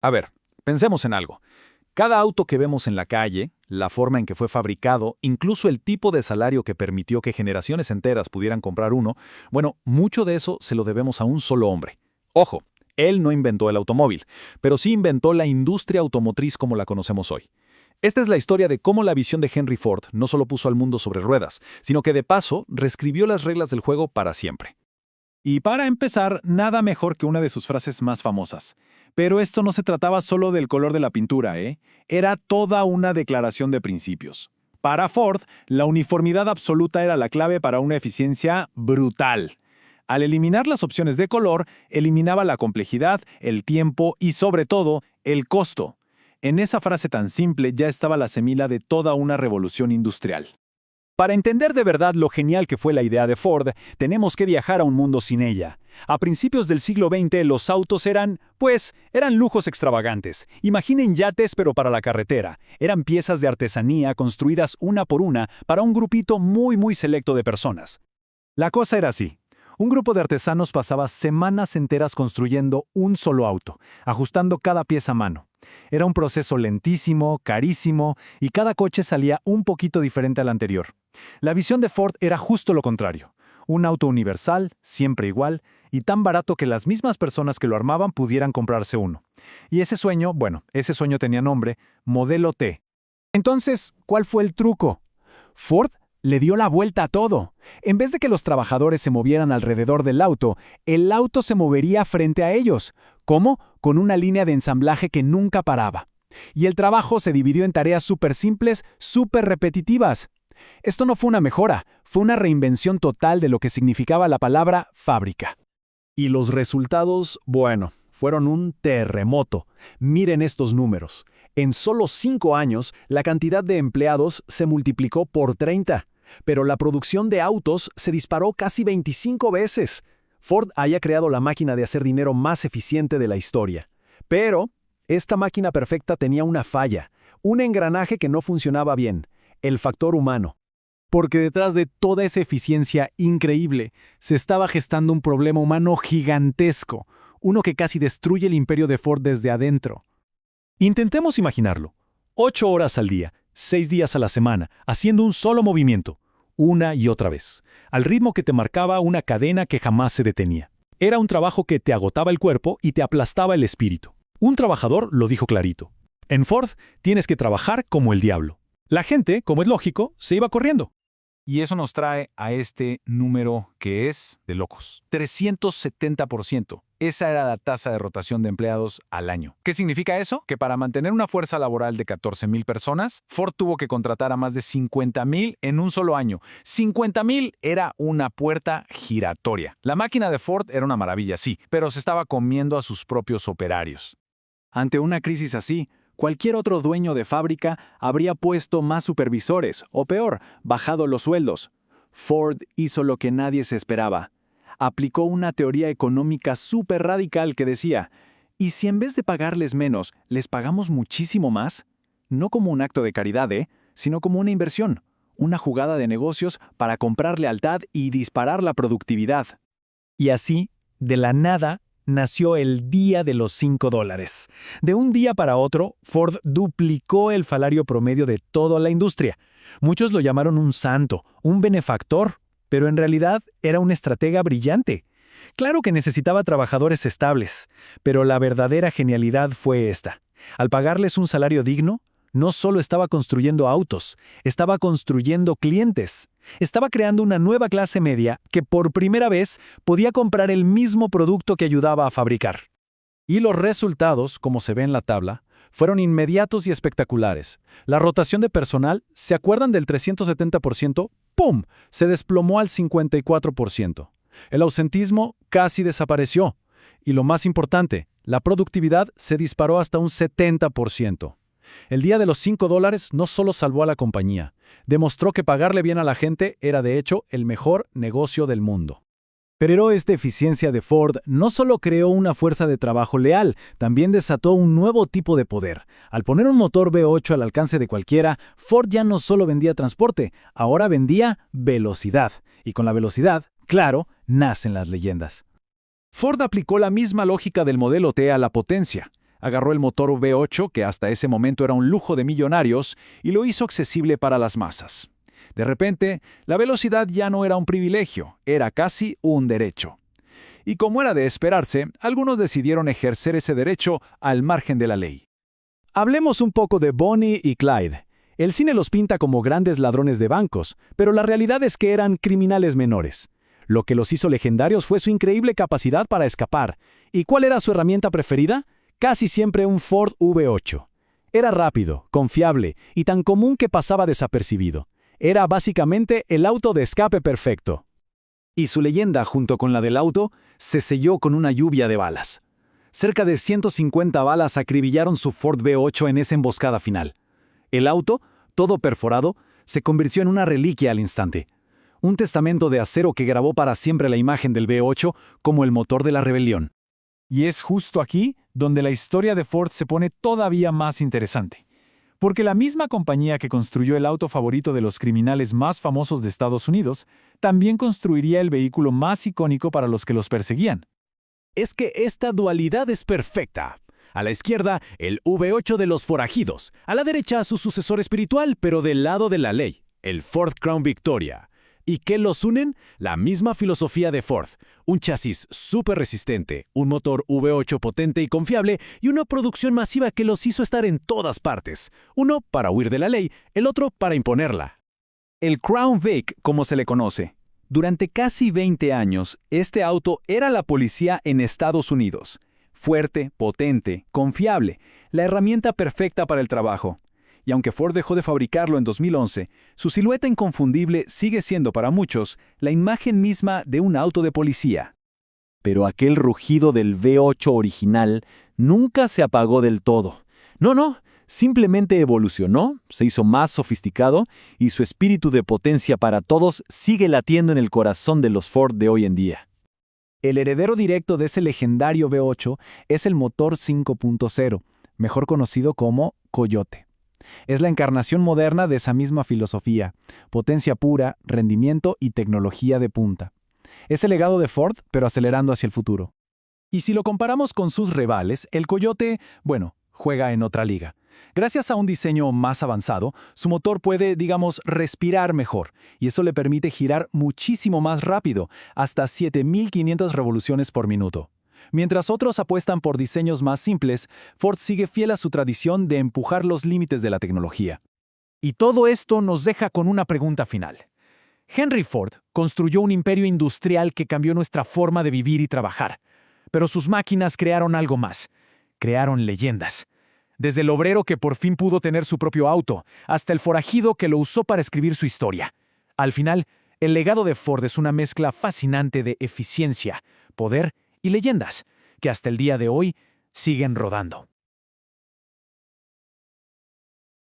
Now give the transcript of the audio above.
A ver, pensemos en algo. Cada auto que vemos en la calle, la forma en que fue fabricado, incluso el tipo de salario que permitió que generaciones enteras pudieran comprar uno, bueno, mucho de eso se lo debemos a un solo hombre. Ojo, él no inventó el automóvil, pero sí inventó la industria automotriz como la conocemos hoy. Esta es la historia de cómo la visión de Henry Ford no solo puso al mundo sobre ruedas, sino que de paso reescribió las reglas del juego para siempre. Y para empezar, nada mejor que una de sus frases más famosas. Pero esto no se trataba solo del color de la pintura, ¿eh? Era toda una declaración de principios. Para Ford, la uniformidad absoluta era la clave para una eficiencia brutal. Al eliminar las opciones de color, eliminaba la complejidad, el tiempo y, sobre todo, el costo. En esa frase tan simple ya estaba la semilla de toda una revolución industrial. Para entender de verdad lo genial que fue la idea de Ford, tenemos que viajar a un mundo sin ella. A principios del siglo XX los autos eran lujos extravagantes. Imaginen yates pero para la carretera. Eran piezas de artesanía construidas una por una para un grupito muy selecto de personas. La cosa era así. Un grupo de artesanos pasaba semanas enteras construyendo un solo auto, ajustando cada pieza a mano. Era un proceso lentísimo, carísimo, y cada coche salía un poquito diferente al anterior. La visión de Ford era justo lo contrario. Un auto universal, siempre igual, y tan barato que las mismas personas que lo armaban pudieran comprarse uno. Y ese sueño tenía nombre, Modelo T. Entonces, ¿cuál fue el truco? Ford le dio la vuelta a todo. En vez de que los trabajadores se movieran alrededor del auto, el auto se movería frente a ellos. ¿Cómo? Con una línea de ensamblaje que nunca paraba. Y el trabajo se dividió en tareas súper simples, súper repetitivas. Esto no fue una mejora, fue una reinvención total de lo que significaba la palabra fábrica. Y los resultados, fueron un terremoto. Miren estos números. En solo 5 años, la cantidad de empleados se multiplicó por 30, pero la producción de autos se disparó casi 25 veces. Ford haya creado la máquina de hacer dinero más eficiente de la historia. Pero esta máquina perfecta tenía una falla, un engranaje que no funcionaba bien, el factor humano. Porque detrás de toda esa eficiencia increíble, se estaba gestando un problema humano gigantesco, uno que casi destruye el imperio de Ford desde adentro. Intentemos imaginarlo. 8 horas al día, 6 días a la semana, haciendo un solo movimiento, una y otra vez, al ritmo que te marcaba una cadena que jamás se detenía. Era un trabajo que te agotaba el cuerpo y te aplastaba el espíritu. Un trabajador lo dijo clarito. En Ford tienes que trabajar como el diablo. La gente, como es lógico, se iba corriendo. Y eso nos trae a este número que es de locos. 370%. Esa era la tasa de rotación de empleados al año. ¿Qué significa eso? Que para mantener una fuerza laboral de 14,000 personas, Ford tuvo que contratar a más de 50,000 en un solo año. 50,000 era una puerta giratoria. La máquina de Ford era una maravilla, sí, pero se estaba comiendo a sus propios operarios. Ante una crisis así, cualquier otro dueño de fábrica habría puesto más supervisores, o peor, bajado los sueldos. Ford hizo lo que nadie se esperaba. Aplicó una teoría económica súper radical que decía, ¿y si en vez de pagarles menos, les pagamos muchísimo más? No como un acto de caridad, sino como una inversión, una jugada de negocios para comprar lealtad y disparar la productividad. Y así, de la nada, nació el día de los $5. De un día para otro, Ford duplicó el salario promedio de toda la industria. Muchos lo llamaron un santo, un benefactor, pero en realidad era un estratega brillante. Claro que necesitaba trabajadores estables, pero la verdadera genialidad fue esta. Al pagarles un salario digno, no solo estaba construyendo autos, estaba construyendo clientes. Estaba creando una nueva clase media que por primera vez podía comprar el mismo producto que ayudaba a fabricar. Y los resultados, como se ve en la tabla, fueron inmediatos y espectaculares. La rotación de personal, ¿se acuerdan del 370%? ¡Pum! Se desplomó al 54%. El ausentismo casi desapareció. Y lo más importante, la productividad se disparó hasta un 70%. El día de los $5 no solo salvó a la compañía, demostró que pagarle bien a la gente era de hecho el mejor negocio del mundo. Pero esta eficiencia de Ford no solo creó una fuerza de trabajo leal, también desató un nuevo tipo de poder. Al poner un motor V8 al alcance de cualquiera, Ford ya no solo vendía transporte, ahora vendía velocidad. Y con la velocidad, claro, nacen las leyendas. Ford aplicó la misma lógica del modelo T a la potencia. Agarró el motor V8, que hasta ese momento era un lujo de millonarios, y lo hizo accesible para las masas. De repente, la velocidad ya no era un privilegio, era casi un derecho. Y como era de esperarse, algunos decidieron ejercer ese derecho al margen de la ley. Hablemos un poco de Bonnie y Clyde. El cine los pinta como grandes ladrones de bancos, pero la realidad es que eran criminales menores. Lo que los hizo legendarios fue su increíble capacidad para escapar. ¿Y cuál era su herramienta preferida? Casi siempre un Ford V8. Era rápido, confiable y tan común que pasaba desapercibido. Era básicamente el auto de escape perfecto. Y su leyenda, junto con la del auto, se selló con una lluvia de balas. Cerca de 150 balas acribillaron su Ford V8 en esa emboscada final. El auto, todo perforado, se convirtió en una reliquia al instante. Un testamento de acero que grabó para siempre la imagen del V8 como el motor de la rebelión. Y es justo aquí donde la historia de Ford se pone todavía más interesante. Porque la misma compañía que construyó el auto favorito de los criminales más famosos de Estados Unidos, también construiría el vehículo más icónico para los que los perseguían. Es que esta dualidad es perfecta. A la izquierda, el V8 de los forajidos. A la derecha, su sucesor espiritual, pero del lado de la ley, el Ford Crown Victoria. ¿Y qué los unen? La misma filosofía de Ford. Un chasis súper resistente, un motor V8 potente y confiable y una producción masiva que los hizo estar en todas partes. Uno para huir de la ley, el otro para imponerla. El Crown Vic, como se le conoce. Durante casi 20 años, este auto era la policía en Estados Unidos. Fuerte, potente, confiable, la herramienta perfecta para el trabajo. Y aunque Ford dejó de fabricarlo en 2011, su silueta inconfundible sigue siendo para muchos la imagen misma de un auto de policía. Pero aquel rugido del V8 original nunca se apagó del todo. No, simplemente evolucionó, se hizo más sofisticado y su espíritu de potencia para todos sigue latiendo en el corazón de los Ford de hoy en día. El heredero directo de ese legendario V8 es el motor 5.0, mejor conocido como Coyote. Es la encarnación moderna de esa misma filosofía, potencia pura, rendimiento y tecnología de punta. Es el legado de Ford, pero acelerando hacia el futuro. Y si lo comparamos con sus rivales, el Coyote, juega en otra liga. Gracias a un diseño más avanzado, su motor puede, respirar mejor, y eso le permite girar muchísimo más rápido, hasta 7.500 revoluciones por minuto. Mientras otros apuestan por diseños más simples, Ford sigue fiel a su tradición de empujar los límites de la tecnología. Y todo esto nos deja con una pregunta final. Henry Ford construyó un imperio industrial que cambió nuestra forma de vivir y trabajar. Pero sus máquinas crearon algo más. Crearon leyendas. Desde el obrero que por fin pudo tener su propio auto, hasta el forajido que lo usó para escribir su historia. Al final, el legado de Ford es una mezcla fascinante de eficiencia, poder y leyendas, que hasta el día de hoy siguen rodando.